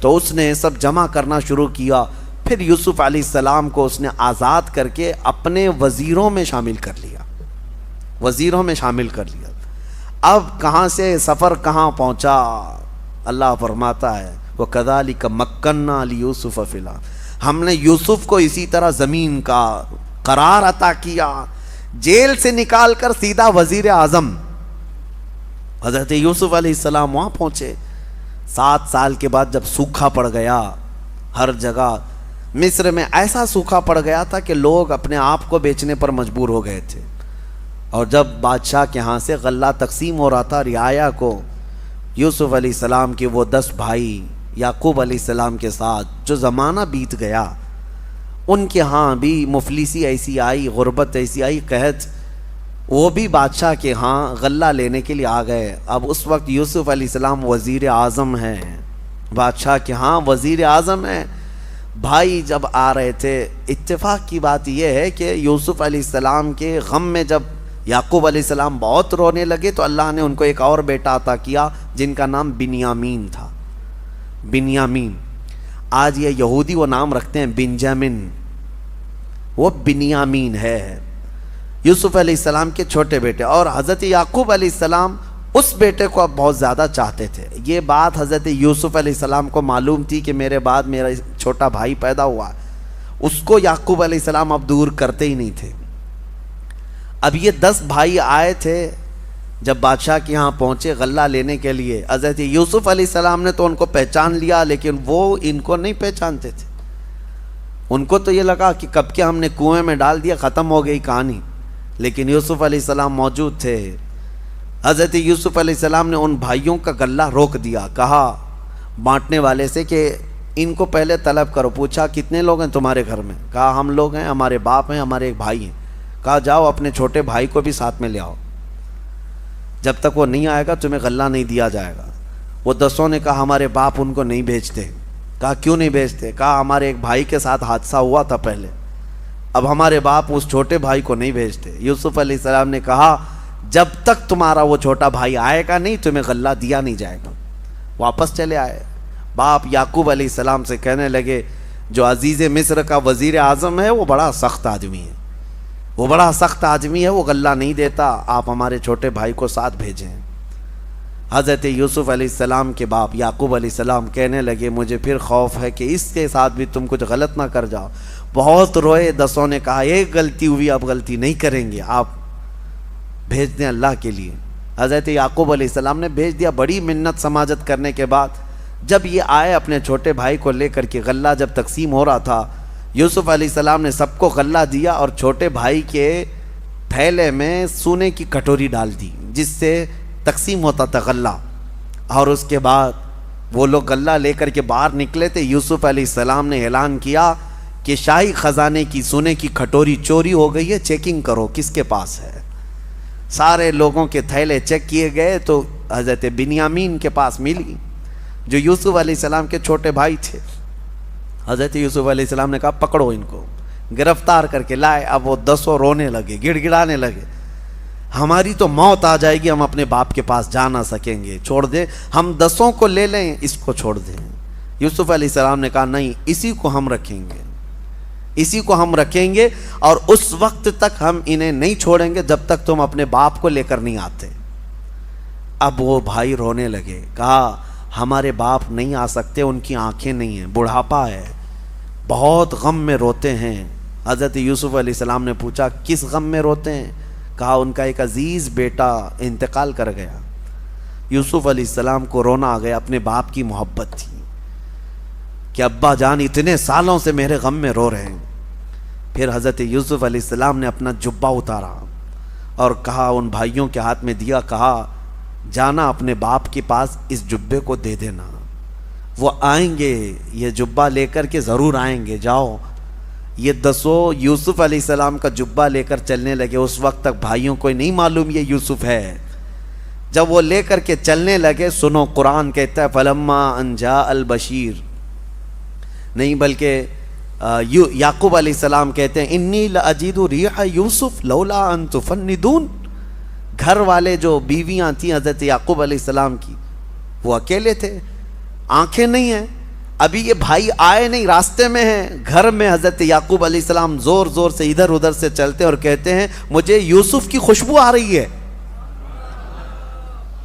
تو اس نے سب جمع کرنا شروع کیا. پھر یوسف علیہ السلام کو اس نے آزاد کر کے اپنے وزیروں میں شامل کر لیا, وزیروں میں شامل کر لیا. اب کہاں سے سفر کہاں پہنچا, اللہ فرماتا ہے وَكَذَلِكَ مَكَّنَّا لِيُوسُفَ فِي الْأَرْضِ, ہم نے یوسف کو اسی طرح زمین کا قرار عطا کیا, جیل سے نکال کر سیدھا وزیر اعظم. حضرت یوسف علیہ السلام وہاں پہنچے. 7 سال کے بعد جب سوکھا پڑ گیا ہر جگہ, مصر میں ایسا سوکھا پڑ گیا تھا کہ لوگ اپنے آپ کو بیچنے پر مجبور ہو گئے تھے. اور جب بادشاہ کے ہاں سے غلہ تقسیم ہو رہا تھا رعایا کو, یوسف علیہ السلام کے وہ 10 بھائی یعقوب علیہ السلام کے ساتھ جو زمانہ بیت گیا, ان کے ہاں بھی مفلسی ایسی آئی, غربت ایسی آئی, قحط, وہ بھی بادشاہ کے ہاں غلہ لینے کے لیے آ گئے. اب اس وقت یوسف علیہ السلام وزیر اعظم ہیں, بادشاہ کے ہاں وزیر اعظم ہیں. بھائی جب آ رہے تھے, اتفاق کی بات یہ ہے کہ یوسف علیہ السلام کے غم میں جب یعقوب علیہ السلام بہت رونے لگے تو اللہ نے ان کو ایک اور بیٹا عطا کیا جن کا نام بنیامین تھا. بنیامین, آج یہ یہودی وہ نام رکھتے ہیں بنجامن, وہ بنیامین ہے یوسف علیہ السلام کے چھوٹے بیٹے. اور حضرت یعقوب علیہ السلام اس بیٹے کو اب بہت زیادہ چاہتے تھے. یہ بات حضرت یوسف علیہ السلام کو معلوم تھی کہ میرے بعد میرا چھوٹا بھائی پیدا ہوا, اس کو یعقوب علیہ السلام اب دور کرتے ہی نہیں تھے. اب یہ 10 بھائی آئے تھے جب بادشاہ کے یہاں پہنچے غلہ لینے کے لیے. حضرت یوسف علیہ السلام نے تو ان کو پہچان لیا, لیکن وہ ان کو نہیں پہچانتے تھے. ان کو تو یہ لگا کہ کب کے ہم نے کنویں میں ڈال دیا, ختم ہو گئی کہانی. لیکن یوسف علیہ السلام موجود تھے. حضرت یوسف علیہ السلام نے ان بھائیوں کا غلہ روک دیا. کہا بانٹنے والے سے کہ ان کو پہلے طلب کرو. پوچھا کتنے لوگ ہیں تمہارے گھر میں؟ کہا ہم لوگ ہیں, ہمارے باپ ہیں, ہمارے ایک بھائی ہیں. کہا جاؤ اپنے چھوٹے بھائی کو بھی ساتھ میں لے آؤ, جب تک وہ نہیں آئے گا تمہیں غلہ نہیں دیا جائے گا. وہ 10 نے کہا ہمارے باپ ان کو نہیں بھیجتے. کہا کیوں نہیں بھیجتے؟ کہا ہمارے ایک بھائی کے ساتھ حادثہ ہوا تھا پہلے، اب ہمارے باپ اس چھوٹے بھائی کو نہیں بھیجتے۔ یوسف علیہ السلام نے کہا جب تک تمہارا وہ چھوٹا بھائی آئے گا نہیں تمہیں غلہ دیا نہیں جائے گا۔ واپس چلے آئے۔ باپ یعقوب علیہ السلام سے کہنے لگے جو عزیز مصر کا وزیر اعظم ہے وہ بڑا سخت آدمی ہے، وہ بڑا سخت آدمی ہے، وہ غلہ نہیں دیتا، آپ ہمارے چھوٹے بھائی کو ساتھ بھیجیں۔ حضرت یوسف علیہ السلام کے باپ یعقوب علیہ السلام کہنے لگے مجھے پھر خوف ہے کہ اس کے ساتھ بھی تم کچھ غلط نہ کر جاؤ۔ بہت روئے، دسوں نے کہا ایک غلطی ہوئی، اب غلطی نہیں کریں گے، آپ بھیج دیں اللہ کے لیے۔ حضرت یعقوب علیہ السلام نے بھیج دیا۔ بڑی منت سماجت کرنے کے بعد جب یہ آئے اپنے چھوٹے بھائی کو لے کر کے، غلہ جب تقسیم ہو رہا تھا، یوسف علیہ السلام نے سب کو غلہ دیا اور چھوٹے بھائی کے تھیلے میں سونے کی کٹوری ڈال دی جس سے تقسیم ہوتا تھا غلہ۔ اور اس کے بعد وہ لوگ غلہ لے کر کے باہر نکلے تھے، یوسف علیہ السلام نے اعلان کیا کہ شاہی خزانے کی سونے کی کٹوری چوری ہو گئی ہے، چیکنگ کرو کس کے پاس ہے۔ سارے لوگوں کے تھیلے چیک کیے گئے تو حضرت بنیامین کے پاس ملی جو یوسف علیہ السلام کے چھوٹے بھائی تھے۔ حضرت یوسف علیہ السلام نے کہا پکڑو ان کو، گرفتار کر کے لائے۔ اب وہ دسوں رونے لگے، گڑ گڑانے لگے، ہماری تو موت آ جائے گی، ہم اپنے باپ کے پاس جا نہ سکیں گے، چھوڑ دیں، ہم دسوں کو لے لیں، اس کو چھوڑ دیں۔ یوسف علیہ السلام نے کہا نہیں، اسی کو ہم رکھیں گے، اسی کو ہم رکھیں گے، اور اس وقت تک ہم انہیں نہیں چھوڑیں گے جب تک تم اپنے باپ کو لے کر نہیں آتے۔ اب وہ بھائی رونے لگے، کہا ہمارے باپ نہیں آ سکتے، ان کی آنکھیں نہیں ہیں، بڑھاپا ہے، بہت غم میں روتے ہیں۔ حضرت یوسف علیہ السلام نے پوچھا کس غم میں روتے ہیں؟ کہا ان کا ایک عزیز بیٹا انتقال کر گیا۔ یوسف علیہ السلام کو رونا آ گیا، اپنے باپ کی محبت تھی کہ ابا جان اتنے سالوں سے میرے غم میں رو رہے ہیں۔ پھر حضرت یوسف علیہ السلام نے اپنا جبہ اتارا اور کہا ان بھائیوں کے ہاتھ میں دیا، کہا جانا اپنے باپ کے پاس اس جبے کو دے دینا، وہ آئیں گے، یہ جبہ لے کر کے ضرور آئیں گے، جاؤ۔ یہ دسوں یوسف علیہ السلام کا جبہ لے کر چلنے لگے۔ اس وقت تک بھائیوں کو نہیں معلوم یہ یوسف ہے۔ جب وہ لے کر کے چلنے لگے، سنو قرآن کہتا ہے فَلَمَّا أَن جَاءَ الْبَشِيرُ، نہیں بلکہ یعقوب علیہ السلام کہتے ہیں انی لَأَجِدُ رِیحَ یوسف لولا ان تفندون۔ گھر والے جو بیویاں تھیں حضرت یعقوب علیہ السلام کی، وہ اکیلے تھے، آنکھیں نہیں ہیں، ابھی یہ بھائی آئے نہیں، راستے میں ہیں۔ گھر میں حضرت یعقوب علیہ السلام زور زور سے ادھر ادھر سے چلتے اور کہتے ہیں مجھے یوسف کی خوشبو آ رہی ہے،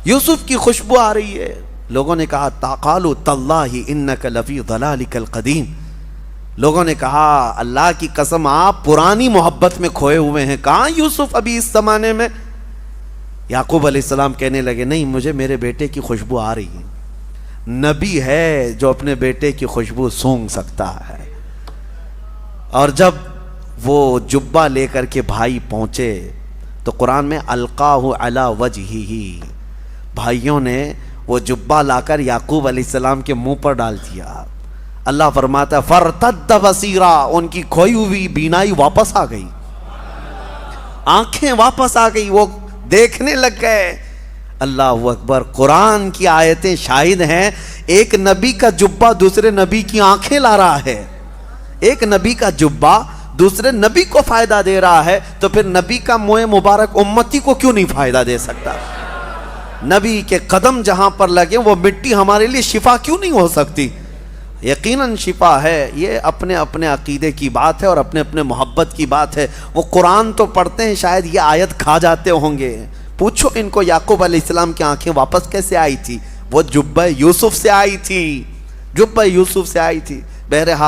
یوسف کی خوشبو آ رہی ہے۔ لوگوں نے کہا قالوا تاللہ انک لفی ضلالک القدیم، لوگوں نے کہا اللہ کی قسم آپ پرانی محبت میں کھوئے ہوئے ہیں، کہاں یوسف ابھی اس زمانے میں؟ یعقوب علیہ السلام کہنے لگے نہیں، مجھے میرے بیٹے کی خوشبو آ رہی ہے، نبی ہے جو اپنے بیٹے کی خوشبو سونگھ سکتا ہے۔ اور جب وہ جبہ لے کر کے بھائی پہنچے تو قرآن میں القاہ علی وجہہ، بھائیوں نے وہ جبہ لا کر یعقوب علیہ السلام کے منہ پر ڈال دیا۔ اللہ فرماتا ہے فرتد بصیرا، ان کی کھوئی ہوئی بینائی واپس آ گئی، آنکھیں واپس آ گئی، وہ دیکھنے لگ گئے۔ اللہ اکبر، قرآن کی آیتیں شاہد ہیں، ایک نبی کا جبہ دوسرے نبی کی آنکھیں لا رہا ہے، ایک نبی کا جبہ دوسرے نبی کو فائدہ دے رہا ہے، تو پھر نبی کا منہ مبارک امتی کو کیوں نہیں فائدہ دے سکتا؟ نبی کے قدم جہاں پر لگے وہ مٹی ہمارے لیے شفا کیوں نہیں ہو سکتی؟ یقیناً شفا ہے۔ یہ اپنے اپنے عقیدے کی بات ہے اور اپنے اپنے محبت کی بات ہے۔ وہ قرآن تو پڑھتے ہیں، شاید یہ آیت کھا جاتے ہوں گے، پوچھو ان کو یعقوب علیہ السلام کی آنکھیں واپس کیسے آئی تھی؟ وہ جبہ یوسف سے آئی تھی، جبہ یوسف سے آئی تھی۔ بہرحال